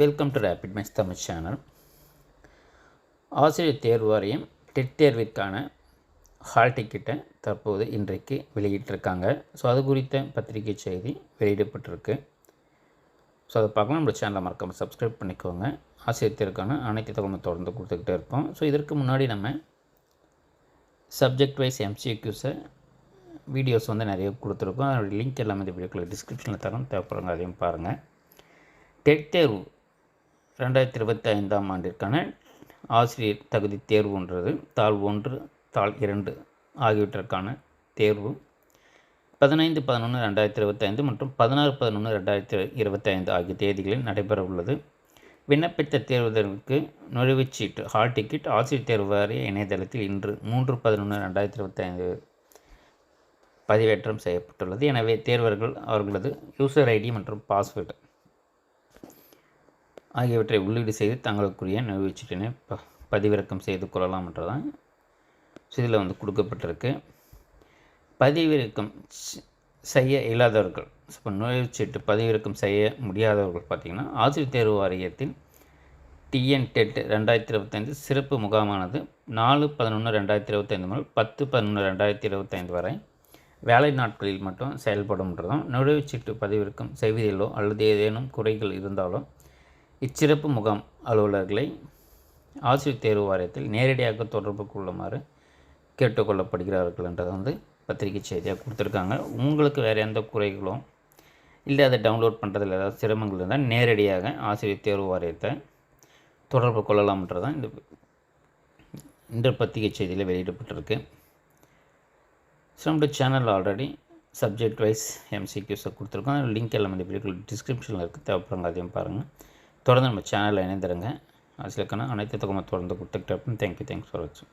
Welcome to rapid maths Tamil channel. ஆசிரியர் தேர்வு வாரியம் டெட் தேர்விற்கான ஹால் டிக்கெட்டை தற்போது இன்றைக்கு வெளியிட்டிருக்காங்க. ஸோ அது குறித்த பத்திரிகை செய்தி வெளியிடப்பட்டிருக்கு. ஸோ அதை பார்க்கலாம். நம்ம சேனலை மறக்காமல் சப்ஸ்கிரைப் பண்ணிக்கோங்க. ஆசிரியர் தேர்வுக்கான அனைத்து தகவலும் தொடர்ந்து கொடுத்துக்கிட்டே இருப்போம். ஸோ இதற்கு முன்னாடி நம்ம சப்ஜெக்ட் வைஸ் எம்சிக்யூஸை வீடியோஸ் நிறைய கொடுத்துருக்கோம். அதோடய லிங்க் எல்லாமே இந்த வீடியோக்குள்ள டிஸ்கிரிப்ஷனில் தரோம், தேவைப்படுறவங்க அதையும் பாருங்கள். டெட் தேர்வு 2025 ஆண்டிற்கான ஆசிரியர் தகுதி தேர்வுன்றது தாள் 1, தாள் 2 ஆகியவற்றிற்கான தேர்வு 15/11/2025 மற்றும் 16/11/2025 ஆகிய தேதிகளில் நடைபெற உள்ளது. விண்ணப்பித்த தேர்வுகளுக்கு நுழைவுச்சீட்டு ஹால் டிக்கெட் ஆசிரியர் தேர்வு வாரிய இணையதளத்தில் இன்று 3/11/2025 பதிவேற்றம் செய்யப்பட்டுள்ளது. எனவே தேர்வர்கள் அவர்களது யூசர் ஐடி மற்றும் பாஸ்வேர்டு ஆகியவற்றை உள்ளீடு செய்து தங்களுக்குரிய நுழைவுச்சீட்டினை பதிவிறக்கம் செய்து கொள்ளலாம் என்றதான் இதில் கொடுக்கப்பட்டிருக்கு. பதிவிறக்கம் செய்ய இயலாதவர்கள், இப்போ நுழைவுச்சீட்டு பதிவிறக்கம் செய்ய முடியாதவர்கள் பார்த்திங்கன்னா, ஆசிரியர் தேர்வு வாரியத்தின் டிஎன்டெட் 2025 சிறப்பு முகாமானது 4/11/2025 முதல் 10/11/2025 வரை வேலை நாட்களில் மட்டும் செயல்படும்ன்றதும், நுழைவுச்சீட்டு பதிவிறக்கம் செய்வதிலோ அல்லது ஏதேனும் குறைகள் இருந்தாலோ இச்சிறப்பு முகாம் அலுவலர்களை ஆசிரியர் தேர்வு வாரியத்தில் நேரடியாக தொடர்பு கொள்ளுமாறு கேட்டுக்கொள்ளப்படுகிறார்கள் என்றதை பத்திரிகை செய்தியாக கொடுத்துருக்காங்க. உங்களுக்கு வேறு எந்த குறைகளும் இல்லை, அதை டவுன்லோட் பண்ணுறதுல ஏதாவது சிரமங்கள் இருந்தால் நேரடியாக ஆசிரியர் தேர்வு வாரியத்தை தொடர்பு கொள்ளலாம்ன்றதான் இந்த பத்திரிகை செய்தியில் வெளியிடப்பட்டிருக்கு. ஸோ நம்ம சேனல் ஆல்ரெடி சப்ஜெக்ட் வைஸ் எம்சிக்யூஸை கொடுத்துருக்கோம். லிங்க் எல்லாம் இந்த வீடியோக்கள் டிஸ்கிரிப்ஷனில் இருக்குது, தேவைப்படுறவங்க அதையும் பாருங்கள். தொடர்ந்து நம்ம சேனலில் இணைந்துருங்க. ஆசிரியருக்கான அனைத்து தகவலும் தொடர்ந்து கொடுத்துக்கிட்டே. தேங்க்யூ, தேங்க்ஸ் ஃபார் வாட்சிங்.